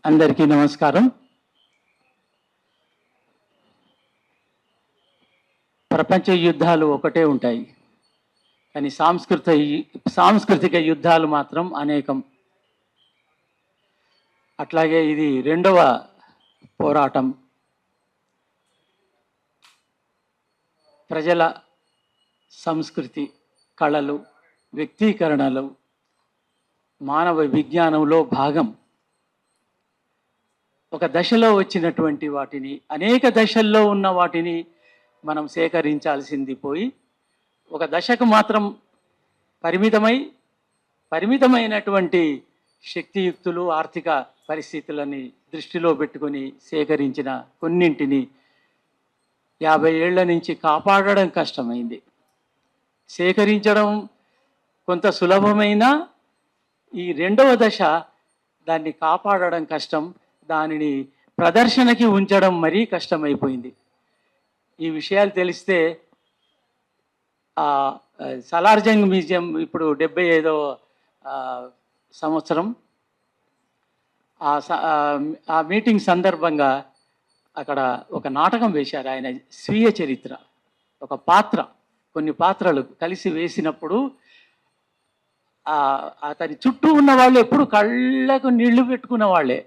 అందరికీ నమస్కారం. ప్రపంచ యుద్ధాలు ఒకటే ఉంటాయి, కానీ సాంస్కృతిక యుద్ధాలు మాత్రం అనేకం. అట్లాగే ఇది రెండవ పోరాటం. ప్రజల సంస్కృతి, కళలు, వ్యక్తీకరణలు మానవ విజ్ఞానంలో భాగం. ఒక దశలో వచ్చినటువంటి వాటిని, అనేక దశల్లో ఉన్న వాటిని మనం సేకరించాల్సింది పోయి ఒక దశకు మాత్రం పరిమితమైనటువంటి శక్తియుక్తులు, ఆర్థిక పరిస్థితులని దృష్టిలో పెట్టుకొని సేకరించిన కొన్నింటిని 50 ఏళ్ల నుంచి కాపాడడం కష్టమైంది. సేకరించడం కొంత సులభమైన ఈ రెండవ దశ దాన్ని కాపాడడం కష్టం, దానిని ప్రదర్శనకి ఉంచడం మరీ కష్టమైపోయింది. ఈ విషయాలు తెలిస్తే సలార్జంగ్ మ్యూజియం ఇప్పుడు 75వ సంవత్సరం, ఆ మీటింగ్ సందర్భంగా అక్కడ ఒక నాటకం వేశారు. ఆయన స్వీయ చరిత్ర, ఒక పాత్ర, కొన్ని పాత్రలు కలిసి వేసినప్పుడు అతని చుట్టూ ఉన్న వాళ్ళు ఎప్పుడు కళ్ళకు నీళ్లు పెట్టుకున్న వాళ్ళే.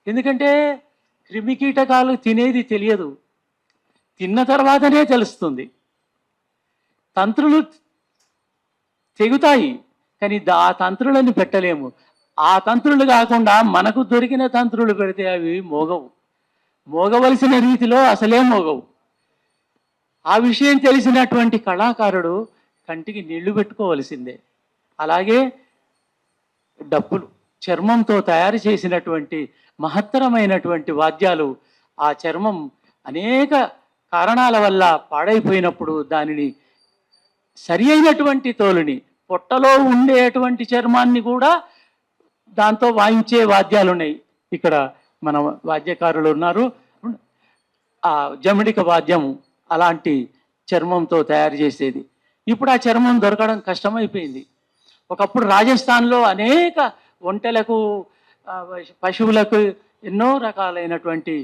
ఎందుకంటే క్రిమికీటకాలు తినేది తెలియదు, తిన్న తర్వాతనే తెలుస్తుంది. తంత్రులు తెగుతాయి, కానీ ఆ తంత్రులను పెట్టలేము. ఆ తంత్రులు కాకుండా మనకు దొరికిన తంత్రులు పెడితే అవి మోగవు, మోగవలసిన రీతిలో అసలే మోగవు. ఆ విషయం తెలిసినటువంటి కళాకారుడు కంటికి నీళ్లు పెట్టుకోవలసిందే. అలాగే డప్పులు, చర్మంతో తయారు చేసినటువంటి మహత్తరమైనటువంటి వాద్యాలు, ఆ చర్మం అనేక కారణాల వల్ల పాడైపోయినప్పుడు దానిని సరి అయినటువంటి తోలుని, పొట్టలో ఉండేటువంటి చర్మాన్ని కూడా దాంతో వాయించే వాద్యాలు ఉన్నాయి. ఇక్కడ మన వాద్యకారులు ఉన్నారు. ఆ జమిడిక వాద్యం అలాంటి చర్మంతో తయారు చేసేది. ఇప్పుడు ఆ చర్మం దొరకడం కష్టమైపోయింది. ఒకప్పుడు రాజస్థాన్లో అనేక ఒంటెలకు, పశువులకు ఎన్నో రకాలైనటువంటి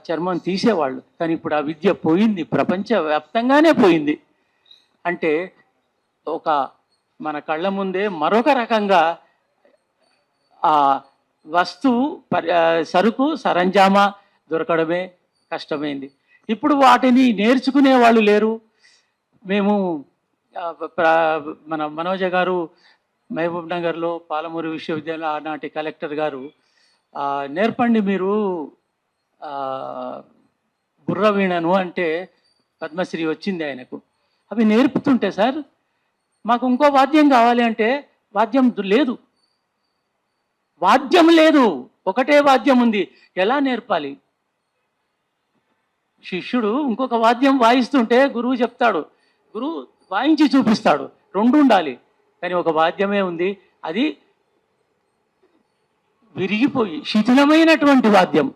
చర్మం తీసేవాళ్ళు. కానీ ఇప్పుడు ఆ విద్య పోయింది, ప్రపంచవ్యాప్తంగానే పోయింది. అంటే మన కళ్ళ ముందే మరొక రకంగా ఆ వస్తువు, సరుకు, సరంజామా దొరకడమే కష్టమైంది. ఇప్పుడు వాటిని నేర్చుకునే వాళ్ళు లేరు. మేము మన మనోజ గారు మహబూబ్ నగర్లో పాలమూరు విశ్వవిద్యాలయం ఆనాటి కలెక్టర్ గారు నేర్పండి మీరు బుర్రవీణను అంటే పద్మశ్రీ వచ్చింది ఆయనకు. అవి నేర్పుతుంటే సార్ మాకు ఇంకో వాద్యం కావాలి అంటే వాద్యం లేదు, ఒకటే వాద్యం ఉంది, ఎలా నేర్పాలి? శిష్యుడు ఇంకొక వాద్యం వాయిస్తుంటే గురువు చెప్తాడు, గురువు వాయించి చూపిస్తాడు, రెండు ఉండాలి. కానీ ఒక వాద్యమే ఉంది, అది విరిగిపోయి శిథిలమైనటువంటి వాద్యం.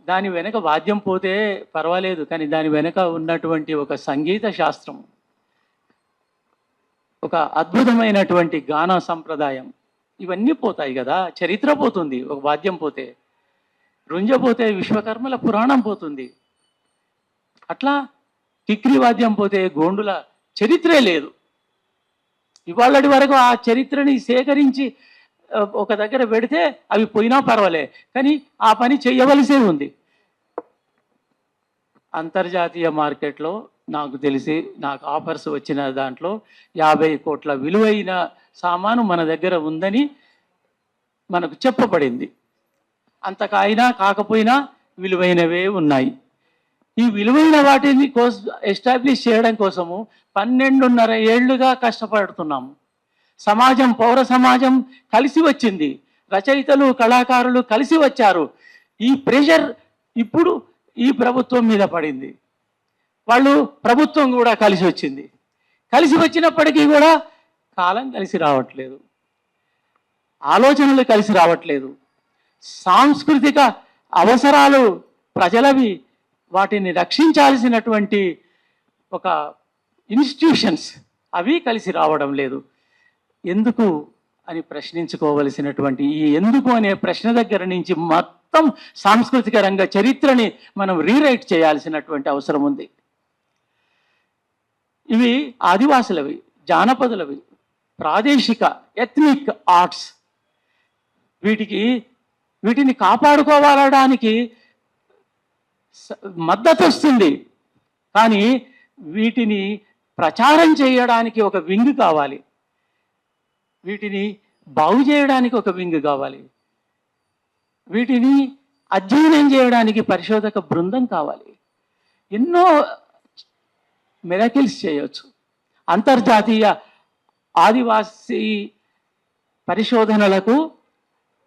దాని వెనక వాద్యం పోతే పర్వాలేదు, కానీ దాని వెనక ఉన్నటువంటి ఒక సంగీత శాస్త్రం, ఒక అద్భుతమైనటువంటి గాన సంప్రదాయం, ఇవన్నీ పోతాయి కదా. చరిత్ర పోతుంది ఒక వాద్యం పోతే, రుంజపోతే విశ్వకర్మల పురాణం పోతుంది. అట్లా కిక్రి వాద్యం పోతే గోండుల చరిత్రే లేదు. ఇవాళటి వరకు ఆ చరిత్రని సేకరించి ఒక దగ్గర పెడితే అవి పోయినా పర్వాలే, కానీ ఆ పని చేయవలసే ఉంది. అంతర్జాతీయ మార్కెట్లో నాకు ఆఫర్స్ వచ్చిన దాంట్లో 50 కోట్ల విలువైన సామాను మన దగ్గర ఉందని మనకు చెప్పబడింది. అంతకైనా కాకపోయినా విలువైనవే ఉన్నాయి. ఈ విలువైన వాటిని ఎస్టాబ్లిష్ చేయడం కోసము 12.5 ఏళ్లుగా కష్టపడుతున్నాము. పౌర సమాజం కలిసి వచ్చింది, రచయితలు, కళాకారులు కలిసి వచ్చారు. ఈ ప్రెషర్ ఇప్పుడు ఈ ప్రభుత్వం మీద పడింది. ప్రభుత్వం కూడా కలిసి వచ్చింది. కలిసి వచ్చినప్పటికీ కూడా కాలం కలిసి రావట్లేదు, ఆలోచనలు కలిసి రావట్లేదు. సాంస్కృతిక అవసరాలు ప్రజలవి, వాటిని రక్షించాల్సినటువంటి ఒక ఇన్స్టిట్యూషన్స్ అవి కలిసి రావడం లేదు. ఎందుకు అని ప్రశ్నించుకోవలసినటువంటి ఈ ఎందుకు అనే ప్రశ్న దగ్గర నుంచి మొత్తం సాంస్కృతిక రంగ చరిత్రని మనం రీరైట్ చేయాల్సినటువంటి అవసరం ఉంది. ఇవి ఆదివాసులవి, జానపదులవి, ప్రాదేశిక ఎథ్నిక్ ఆర్ట్స్. వీటిని కాపాడుకోవాలడానికి మద్దతు వస్తుంది, కానీ వీటిని ప్రచారం చేయడానికి ఒక వింగ్ కావాలి, వీటిని బాగు చేయడానికి ఒక వింగ్ కావాలి, వీటిని అధ్యయనం చేయడానికి పరిశోధక బృందం కావాలి. ఎన్నో మిరకిల్స్ చేయొచ్చు. అంతర్జాతీయ ఆదివాసీ పరిశోధనలకు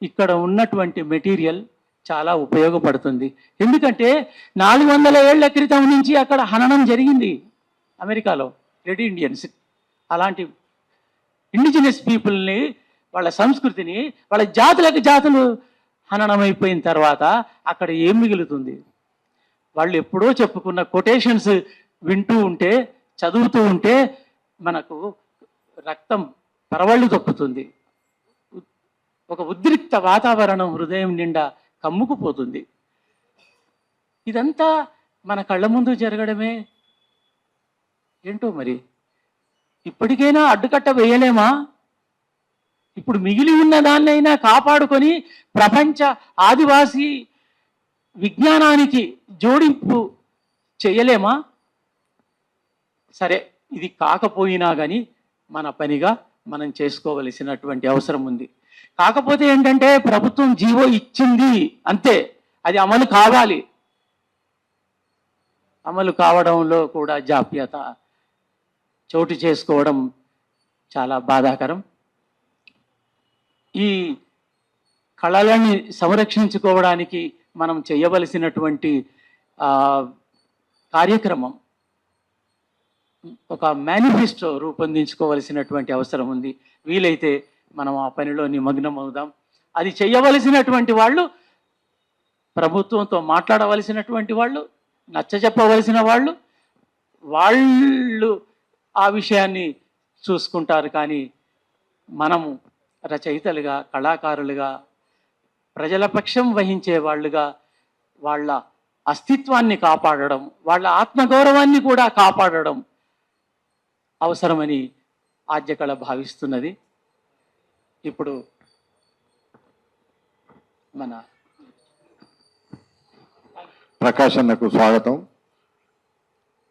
ఇక్కడ ఉన్నటువంటి మెటీరియల్ చాలా ఉపయోగపడుతుంది. ఎందుకంటే 400 ఏళ్ల క్రితం నుంచి అక్కడ హననం జరిగింది అమెరికాలో, రెడ్ ఇండియన్స్. అలాంటి ఇండిజినస్ పీపుల్ని, వాళ్ళ సంస్కృతిని, వాళ్ళ జాతులు హననమైపోయిన తర్వాత అక్కడ ఏం మిగులుతుంది? వాళ్ళు ఎప్పుడో చెప్పుకున్న కొటేషన్స్ వింటూ ఉంటే, చదువుతూ ఉంటే మనకు రక్తం పరవళ్ళు తొక్కుతుంది. ఒక ఉద్రిక్త వాతావరణం హృదయం నిండా కమ్ముకుపోతుంది. ఇదంతా మన కళ్ళ ముందు జరగడమే ఏంటో మరి. ఇప్పటికైనా అడ్డుకట్ట వేయలేమా? ఇప్పుడు మిగిలి ఉన్న దాన్నైనా కాపాడుకొని ప్రపంచ ఆదివాసీ విజ్ఞానానికి జోడింపు చేయలేమా? సరే, ఇది కాకపోయినా కానీ మన పనిగా మనం చేసుకోవలసినటువంటి అవసరం ఉంది. కాకపోతే ఏంటంటే ప్రభుత్వం జీవో ఇచ్చింది అంతే, అది అమలు కావాలి. అమలు కావడంలో కూడా జాప్యత చోటు చేసుకోవడం చాలా బాధాకరం. ఈ కళలని సంరక్షించుకోవడానికి మనం చేయవలసినటువంటి కార్యక్రమం, ఒక మేనిఫెస్టో రూపొందించుకోవలసినటువంటి అవసరం ఉంది. వీలైతే మనం ఆ పనిలో నిమగ్నం అవుదాం. అది చేయవలసినటువంటి వాళ్ళు, ప్రభుత్వంతో మాట్లాడవలసినటువంటి వాళ్ళు, నచ్చజెప్పవలసిన వాళ్ళు ఆ విషయాన్ని చూసుకుంటారు. కానీ మనము రచయితలుగా, కళాకారులుగా, ప్రజల పక్షం వహించే వాళ్ళుగా వాళ్ళ అస్తిత్వాన్ని కాపాడడం, వాళ్ళ ఆత్మగౌరవాన్ని కూడా కాపాడడం అవసరమని ఆద్యకళ భావిస్తున్నది. ఇప్పుడు మన ప్రకాష్ అన్నకు స్వాగతం.